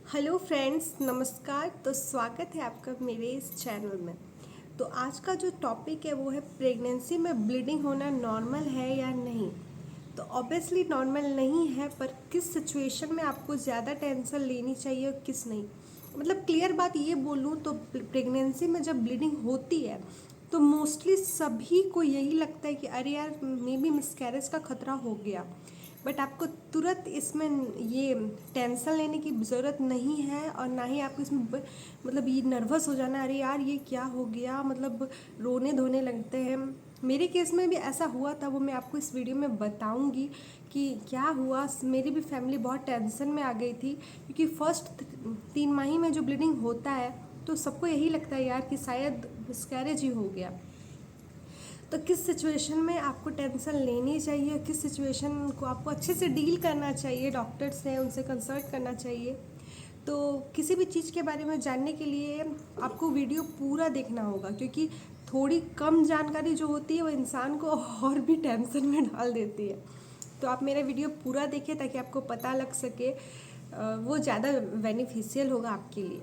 Hello friends, नमस्कार। तो स्वागत है आपका मेरे इस चैनल में। तो आज का जो टॉपिक है वो है प्रेगनेंसी में ब्लीडिंग होना नॉर्मल है या नहीं। तो ऑब्वियसली नॉर्मल नहीं है, पर किस सिचुएशन में आपको ज़्यादा टेंशन लेनी चाहिए और किस नहीं। मतलब क्लियर बात ये बोलूँ तो प्रेगनेंसी में जब ब्लीडिंग होती है तो मोस्टली सभी को यही लगता है कि अरे यार मे बी मिसकैरेज का खतरा हो गया। बट आपको तुरंत इसमें ये टेंशन लेने की ज़रूरत नहीं है, और ना ही आपको इसमें मतलब ये नर्वस हो जाना, अरे यार ये क्या हो गया, मतलब रोने धोने लगते हैं। मेरे केस में भी ऐसा हुआ था, वो मैं आपको इस वीडियो में बताऊंगी कि क्या हुआ। मेरी भी फैमिली बहुत टेंशन में आ गई थी, क्योंकि फर्स्ट 3 माही में जो ब्लीडिंग होता है तो सबको यही लगता है यार कि शायद मिसकैरेज ही हो गया। तो किस सिचुएशन में आपको टेंशन लेनी चाहिए, किस सिचुएशन को आपको अच्छे से डील करना चाहिए, डॉक्टर्स हैं उनसे कंसल्ट करना चाहिए। तो किसी भी चीज़ के बारे में जानने के लिए आपको वीडियो पूरा देखना होगा, क्योंकि थोड़ी कम जानकारी जो होती है वो इंसान को और भी टेंशन में डाल देती है। तो आप मेरा वीडियो पूरा देखें ताकि आपको पता लग सके, वो ज़्यादा बेनिफिशियल होगा आपके लिए।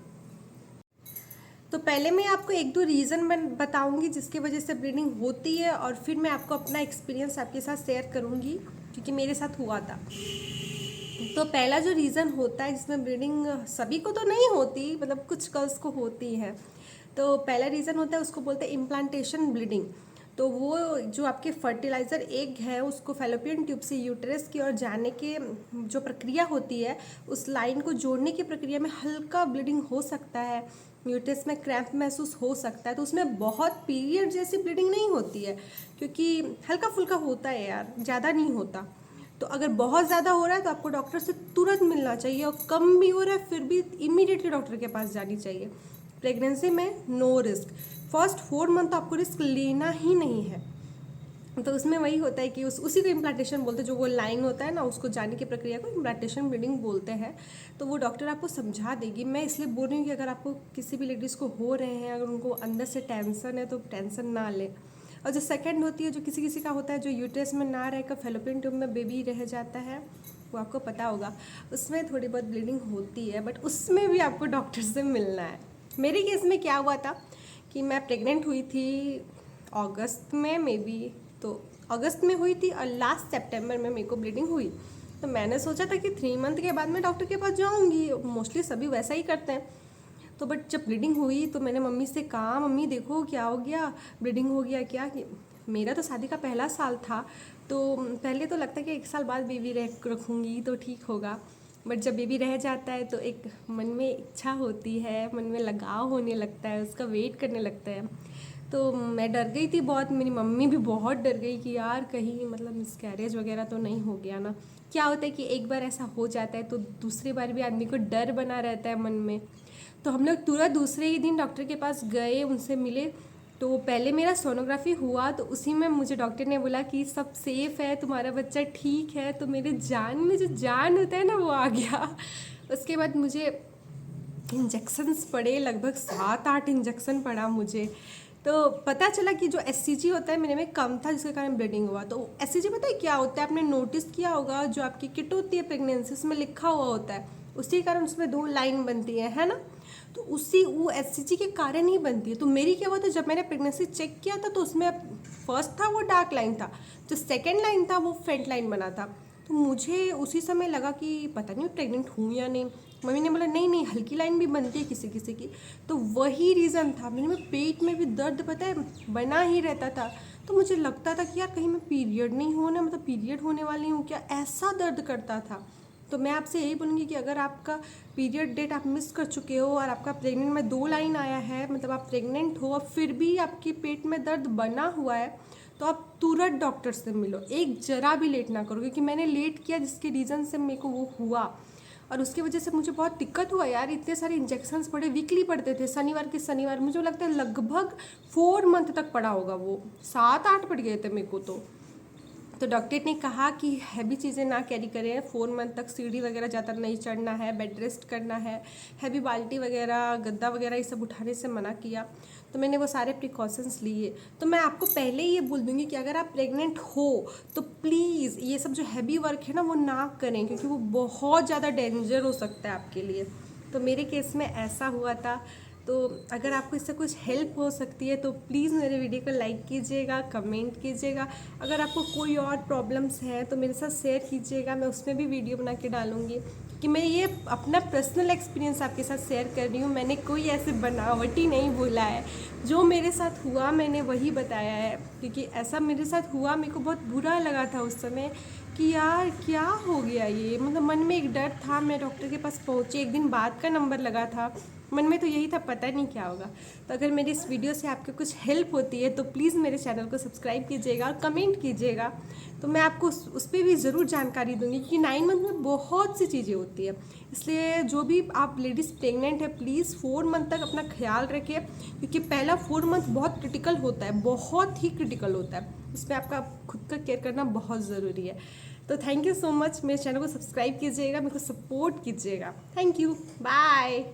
तो पहले मैं आपको एक दो रीज़न बताऊंगी जिसकी वजह से ब्लीडिंग होती है, और फिर मैं आपको अपना एक्सपीरियंस आपके साथ शेयर करूंगी, क्योंकि मेरे साथ हुआ था। तो पहला जो रीज़न होता है जिसमें ब्लीडिंग सभी को तो नहीं होती, मतलब कुछ गर्ल्स को होती है। तो पहला रीज़न होता है, उसको बोलते हैं इम्प्लांटेशन ब्लीडिंग। तो वो जो आपके फर्टिलाइज़र एग है उसको फैलोपियन ट्यूब से यूटेरस की ओर जाने के जो प्रक्रिया होती है, उस लाइन को जोड़ने की प्रक्रिया में हल्का ब्लीडिंग हो सकता है, यूटेरस में क्रैम्प महसूस हो सकता है। तो उसमें बहुत पीरियड जैसी ब्लीडिंग नहीं होती है, क्योंकि हल्का फुल्का होता है यार, ज़्यादा नहीं होता। तो अगर बहुत ज़्यादा हो रहा है तो आपको डॉक्टर से तुरंत मिलना चाहिए, और कम भी हो रहा है फिर भी इमीडिएटली डॉक्टर के पास जानी चाहिए। प्रेगनेंसी में नो रिस्क, फर्स्ट 4 मंथ आपको रिस्क लेना ही नहीं है। तो उसमें वही होता है कि उसी को इम्प्लांटेशन बोलते हैं, जो वो लाइन होता है ना उसको जाने की प्रक्रिया को इम्प्लांटेशन ब्लीडिंग बोलते हैं। तो वो डॉक्टर आपको समझा देगी। मैं इसलिए बोल रही हूँ कि अगर आपको किसी भी लेडीज़ को हो रहे हैं, अगर उनको अंदर से टेंशन है तो टेंशन ना लें। और जो सेकंड होती है, जो किसी किसी का होता है, जो यूट्रस में ना रहकर फेलोपियन ट्यूब में बेबी रह जाता है, वो आपको पता होगा, उसमें थोड़ी बहुत ब्लीडिंग होती है, बट उसमें भी आपको डॉक्टर से मिलना है। मेरे केस में क्या हुआ था कि मैं प्रेग्नेंट हुई थी अगस्त में, मे बी तो अगस्त में हुई थी, और लास्ट सितंबर में मेरे को ब्लीडिंग हुई। तो मैंने सोचा था कि 3 मंथ के बाद मैं डॉक्टर के पास जाऊंगी, मोस्टली सभी वैसा ही करते हैं। तो बट जब ब्लीडिंग हुई तो मैंने मम्मी से कहा, मम्मी देखो क्या हो गया, ब्लीडिंग हो गया क्या। मेरा तो शादी का पहला साल था, तो पहले तो लगता है कि 1 साल बाद बेबी रखूँगी तो ठीक होगा। बट जब बेबी रह जाता है तो एक मन में इच्छा होती है, मन में लगाव होने लगता है, उसका वेट करने लगता है। तो मैं डर गई थी बहुत, मेरी मम्मी भी बहुत डर गई कि यार कहीं मतलब मिसकैरेज वगैरह तो नहीं हो गया ना। क्या होता है कि एक बार ऐसा हो जाता है तो दूसरी बार भी आदमी को डर बना रहता है मन में। तो हम लोग तुरंत दूसरे ही दिन डॉक्टर के पास गए, उनसे मिले। तो पहले मेरा सोनोग्राफी हुआ, तो उसी में मुझे डॉक्टर ने बोला कि सब सेफ़ है, तुम्हारा बच्चा ठीक है। तो मेरे जान में जो जान होता है ना वो आ गया। उसके बाद मुझे इंजेक्शन्स पड़े, लगभग 7-8 इंजेक्शन पड़ा मुझे। तो पता चला कि जो एससीजी होता है मेरे में कम था, जिसके कारण ब्लीडिंग हुआ। तो एससीजी पता है क्या होता है, आपने नोटिस किया होगा, जो आपकी किट होती है प्रेगनेंसी उसमें लिखा हुआ होता है, उसी कारण उसमें 2 लाइन बनती है ना। तो उसी वो एससीजी के कारण ही बनती है। तो मेरी क्या हुआ था, जब मैंने प्रेगनेंसी चेक किया था तो उसमें फर्स्ट था वो डार्क लाइन था, जो सेकेंड लाइन था वो फेंट लाइन बना था। तो मुझे उसी समय लगा कि पता नहीं प्रेग्नेंट हूँ या नहीं। मम्मी ने बोला नहीं नहीं, हल्की लाइन भी बनती है किसी किसी की। तो वही रीज़न था, मेरे में पेट में भी दर्द पता है बना ही रहता था। तो मुझे लगता था कि यार कहीं मैं पीरियड नहीं होना, मतलब पीरियड होने वाली हूँ क्या, ऐसा दर्द करता था। तो मैं आपसे यही बोलूँगी कि अगर आपका पीरियड डेट आप मिस कर चुके हो और आपका प्रेग्नेंट में 2 लाइन आया है, मतलब आप प्रेग्नेंट हो और फिर भी आपके पेट में दर्द बना हुआ है, तो आप तुरंत डॉक्टर से मिलो, एक जरा भी लेट ना करो। क्योंकि मैंने लेट किया जिसके रीज़न से मेरे को वो हुआ, और उसकी वजह से मुझे बहुत दिक्कत हुआ यार। इतने सारे इंजेक्शन्स पड़े, वीकली पड़ते थे, शनिवार के शनिवार। मुझे लगता है लगभग 4 मंथ तक पड़ा होगा, वो 7-8 पड़ गए थे मेरे को। तो डॉक्टर ने कहा कि हैवी चीज़ें ना कैरी करें, 4 मंथ तक सीढ़ी वगैरह ज़्यादा नहीं चढ़ना है, बेड रेस्ट करना है, हैवी बाल्टी वगैरह गद्दा वगैरह ये सब उठाने से मना किया। तो मैंने वो सारे प्रिकॉशंस लिए। तो मैं आपको पहले ही ये बोल दूँगी कि अगर आप प्रेग्नेंट हो तो प्लीज़ ये सब जो हैवी वर्क है ना वो ना करें, क्योंकि वो बहुत ज़्यादा डेंजर हो सकता है आपके लिए। तो मेरे केस में ऐसा हुआ था। तो अगर आपको इससे कुछ हेल्प हो सकती है तो प्लीज़ मेरे वीडियो को लाइक कीजिएगा, कमेंट कीजिएगा। अगर आपको कोई और प्रॉब्लम्स है तो मेरे साथ शेयर कीजिएगा, मैं उसमें भी वीडियो बना के डालूँगी। कि मैं ये अपना पर्सनल एक्सपीरियंस आपके साथ शेयर कर रही हूँ, मैंने कोई ऐसे बनावटी नहीं बोला है। जो मेरे साथ हुआ मैंने वही बताया है, क्योंकि ऐसा मेरे साथ हुआ, मेरे को बहुत बुरा लगा था उस समय कि यार क्या हो गया ये। मतलब मन में एक डर था। मैं डॉक्टर के पास पहुँची, एक दिन बाद का नंबर लगा था, मन में तो यही था पता नहीं क्या होगा। तो अगर मेरी इस वीडियो से आपको कुछ हेल्प होती है तो प्लीज़ मेरे चैनल को सब्सक्राइब कीजिएगा और कमेंट कीजिएगा। तो मैं आपको उस पर भी ज़रूर जानकारी दूंगी कि 9 मंथ में बहुत सी चीज़ें होती है। इसलिए जो भी आप लेडीज़ प्रेग्नेंट है प्लीज़ 4 मंथ तक अपना ख्याल रखिए, क्योंकि पहला 4 मंथ बहुत क्रिटिकल होता है, बहुत ही क्रिटिकल होता है। उसमें आपका खुद का केयर करना बहुत ज़रूरी है। तो थैंक यू सो मच। मेरे चैनल को सब्सक्राइब कीजिएगा, मेरे को सपोर्ट कीजिएगा। Thank you, bye.